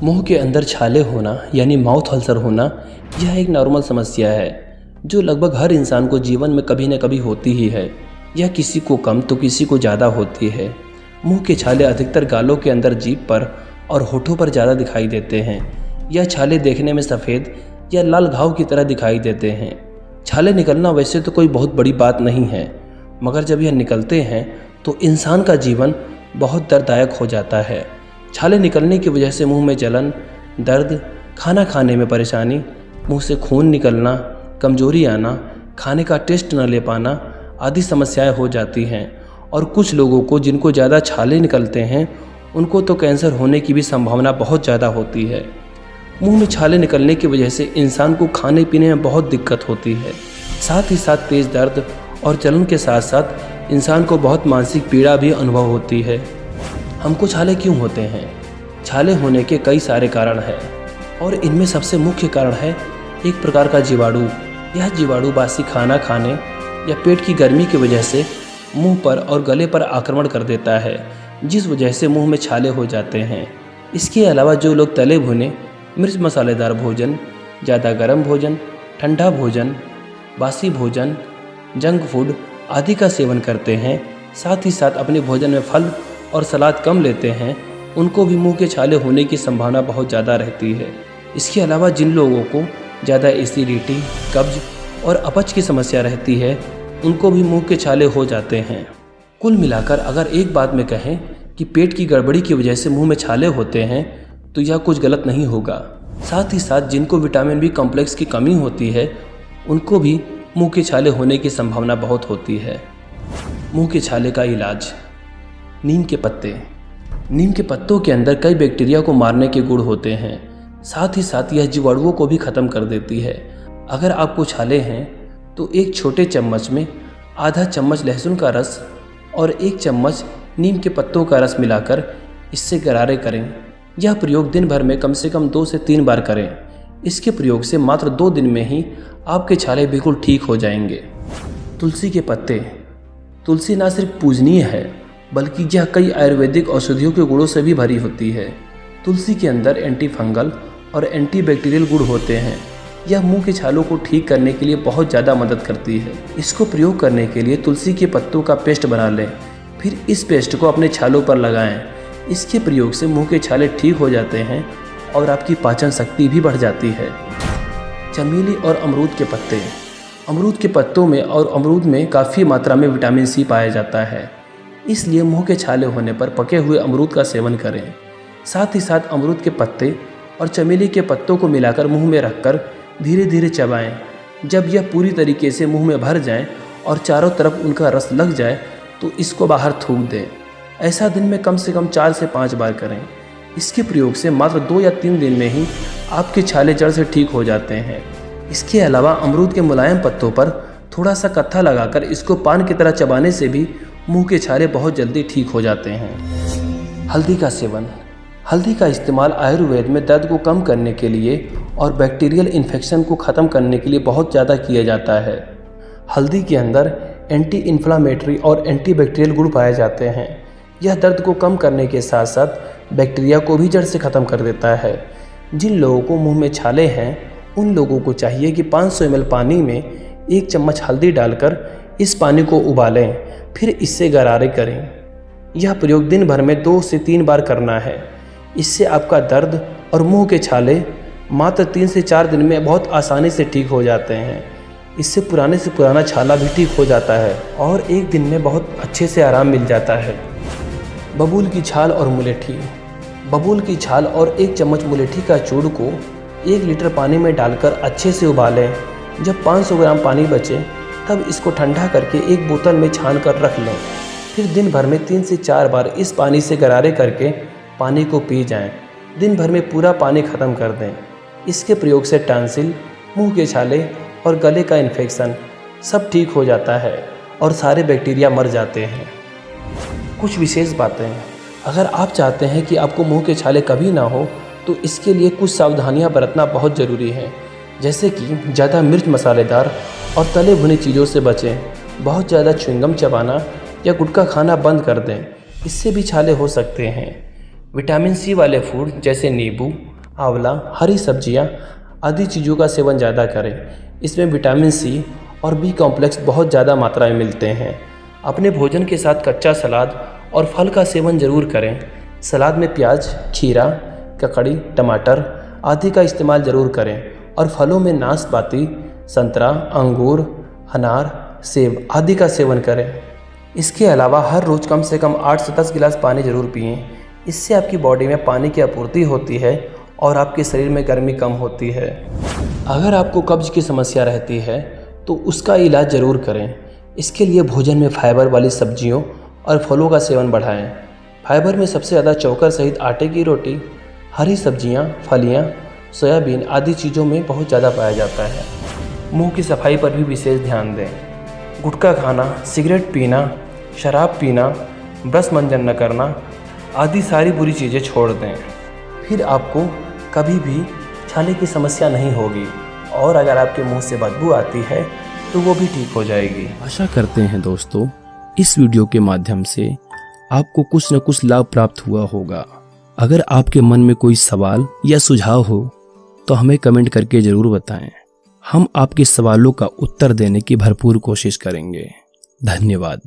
मुंह के अंदर छाले होना यानी माउथ अल्सर होना यह एक नॉर्मल समस्या है जो लगभग हर इंसान को जीवन में कभी न कभी होती ही है। यह किसी को कम तो किसी को ज़्यादा होती है। मुंह के छाले अधिकतर गालों के अंदर, जीभ पर और होठों पर ज़्यादा दिखाई देते हैं। यह छाले देखने में सफ़ेद या लाल घाव की तरह दिखाई देते हैं। छाले निकलना वैसे तो कोई बहुत बड़ी बात नहीं है, मगर जब यह निकलते हैं तो इंसान का जीवन बहुत दर्ददायक हो जाता है। छाले निकलने की वजह से मुंह में जलन, दर्द, खाना खाने में परेशानी, मुंह से खून निकलना, कमजोरी आना, खाने का टेस्ट न ले पाना आदि समस्याएं हो जाती हैं। और कुछ लोगों को जिनको ज़्यादा छाले निकलते हैं उनको तो कैंसर होने की भी संभावना बहुत ज़्यादा होती है। मुंह में छाले निकलने की वजह से इंसान को खाने पीने में बहुत दिक्कत होती है। साथ ही साथ तेज़ दर्द और जलन के साथ साथ इंसान को बहुत मानसिक पीड़ा भी अनुभव होती है। हमको छाले क्यों होते हैं? छाले होने के कई सारे कारण हैं और इनमें सबसे मुख्य कारण है एक प्रकार का जीवाणु। यह जीवाणु बासी खाना खाने या पेट की गर्मी की वजह से मुंह पर और गले पर आक्रमण कर देता है, जिस वजह से मुंह में छाले हो जाते हैं। इसके अलावा जो लोग तले भुने, मिर्च मसालेदार भोजन, ज़्यादा गर्म भोजन, ठंडा भोजन, बासी भोजन, जंक फूड आदि का सेवन करते हैं, साथ ही साथ अपने भोजन में फल और सलाद कम लेते हैं, उनको भी मुंह के छाले होने की संभावना बहुत ज़्यादा रहती है। इसके अलावा जिन लोगों को ज़्यादा एसिडिटी, कब्ज और अपच की समस्या रहती है, उनको भी मुंह के छाले हो जाते हैं। कुल मिलाकर अगर एक बात में कहें कि पेट की गड़बड़ी की वजह से मुंह में छाले होते हैं तो यह कुछ गलत नहीं होगा। साथ ही साथ जिनको विटामिन बी कॉम्प्लेक्स की कमी होती है उनको भी मुंह के छाले होने की संभावना बहुत होती है। मुंह के छाले का इलाज। नीम के पत्ते। नीम के पत्तों के अंदर कई बैक्टीरिया को मारने के गुण होते हैं। साथ ही साथ यह जीवाणुओं को भी ख़त्म कर देती है। अगर आपको छाले हैं तो एक छोटे चम्मच में आधा चम्मच लहसुन का रस और एक चम्मच नीम के पत्तों का रस मिलाकर इससे गरारे करें। यह प्रयोग दिन भर में कम से कम 2 से 3 बार करें। इसके प्रयोग से मात्र 2 दिन में ही आपके छाले बिल्कुल ठीक हो जाएंगे। तुलसी के पत्ते। तुलसी न सिर्फ पूजनीय है बल्कि यह कई आयुर्वेदिक औषधियों के गुणों से भी भरी होती है। तुलसी के अंदर एंटी फंगल और एंटी बैक्टीरियल गुण होते हैं। यह मुंह के छालों को ठीक करने के लिए बहुत ज़्यादा मदद करती है। इसको प्रयोग करने के लिए तुलसी के पत्तों का पेस्ट बना लें, फिर इस पेस्ट को अपने छालों पर लगाएं। इसके प्रयोग से मुंह के छाले ठीक हो जाते हैं और आपकी पाचन शक्ति भी बढ़ जाती है। चमेली और अमरूद के पत्ते। अमरूद के पत्तों में और अमरूद में काफ़ी मात्रा में विटामिन सी पाया जाता है, इसलिए मुंह के छाले होने पर पके हुए अमरूद का सेवन करें। साथ ही साथ अमरूद के पत्ते और चमेली के पत्तों को मिलाकर मुंह में रखकर धीरे धीरे चबाएं। जब यह पूरी तरीके से मुंह में भर जाए और चारों तरफ उनका रस लग जाए तो इसको बाहर थूक दें। ऐसा दिन में कम से कम 4 से 5 बार करें। इसके प्रयोग से मात्र 2 या 3 दिन में ही आपके छाले जड़ से ठीक हो जाते हैं। इसके अलावा अमरूद के मुलायम पत्तों पर थोड़ा सा कत्था लगाकर इसको पान की तरह चबाने से भी मुंह के छाले बहुत जल्दी ठीक हो जाते हैं। हल्दी का सेवन। हल्दी का इस्तेमाल आयुर्वेद में दर्द को कम करने के लिए और बैक्टीरियल इन्फेक्शन को ख़त्म करने के लिए बहुत ज़्यादा किया जाता है। हल्दी के अंदर एंटी इन्फ्लामेटरी और एंटी बैक्टीरियल गुण पाए जाते हैं। यह दर्द को कम करने के साथ साथ बैक्टीरिया को भी जड़ से ख़त्म कर देता है। जिन लोगों को मुंह में छाले हैं उन लोगों को चाहिए कि 500 ml पानी में 1 चम्मच हल्दी डालकर इस पानी को उबालें, फिर इससे गरारे करें। यह प्रयोग दिन भर में 2 से 3 बार करना है। इससे आपका दर्द और मुंह के छाले मात्र 3 से 4 दिन में बहुत आसानी से ठीक हो जाते हैं। इससे पुराने से पुराना छाला भी ठीक हो जाता है और एक दिन में बहुत अच्छे से आराम मिल जाता है। बबूल की छाल और मुलेठी। बबूल की छाल और 1 चम्मच मुलेठी का चूर्ण को 1 लीटर पानी में डालकर अच्छे से उबालें। जब 500 ग्राम पानी बचे तब इसको ठंडा करके एक बोतल में छान कर रख लें। फिर दिन भर में 3 से 4 बार इस पानी से गरारे करके पानी को पी जाएं। दिन भर में पूरा पानी ख़त्म कर दें। इसके प्रयोग से टॉन्सिल, मुंह के छाले और गले का इन्फेक्शन सब ठीक हो जाता है और सारे बैक्टीरिया मर जाते हैं। कुछ विशेष बातें। अगर आप चाहते हैं कि आपको मुंह के छाले कभी ना हो तो इसके लिए कुछ सावधानियां बरतना बहुत ज़रूरी है, जैसे कि ज़्यादा मिर्च मसालेदार और तले भुनी चीज़ों से बचें। बहुत ज़्यादा च्युइंगम चबाना या गुटखा खाना बंद कर दें, इससे भी छाले हो सकते हैं। विटामिन सी वाले फूड जैसे नींबू, आंवला, हरी सब्जियां आदि चीज़ों का सेवन ज़्यादा करें। इसमें विटामिन सी और बी कॉम्प्लेक्स बहुत ज़्यादा मात्रा में मिलते हैं। अपने भोजन के साथ कच्चा सलाद और फल का सेवन ज़रूर करें। सलाद में प्याज, खीरा, ककड़ी, टमाटर आदि का इस्तेमाल ज़रूर करें और फलों में नाशपाती, संतरा, अंगूर, अनार, सेब आदि का सेवन करें। इसके अलावा हर रोज़ कम से कम 8 से 10 गिलास पानी ज़रूर पिएं। इससे आपकी बॉडी में पानी की आपूर्ति होती है और आपके शरीर में गर्मी कम होती है। अगर आपको कब्ज की समस्या रहती है तो उसका इलाज ज़रूर करें। इसके लिए भोजन में फाइबर वाली सब्जियों और फलों का सेवन बढ़ाएं। फाइबर में सबसे ज़्यादा चोकर सहित आटे की रोटी, हरी सब्जियां, फलियां, सोयाबीन आदि चीज़ों में बहुत ज़्यादा पाया जाता है। मुंह की सफाई पर भी विशेष ध्यान दें। गुटखा खाना, सिगरेट पीना, शराब पीना, ब्रश मंजन न करना आदि सारी बुरी चीज़ें छोड़ दें। फिर आपको कभी भी छाले की समस्या नहीं होगी और अगर आपके मुंह से बदबू आती है तो वो भी ठीक हो जाएगी। आशा करते हैं दोस्तों इस वीडियो के माध्यम से आपको कुछ न कुछ लाभ प्राप्त हुआ होगा। अगर आपके मन में कोई सवाल या सुझाव हो तो हमें कमेंट करके ज़रूर बताएं। हम आपके सवालों का उत्तर देने की भरपूर कोशिश करेंगे। धन्यवाद।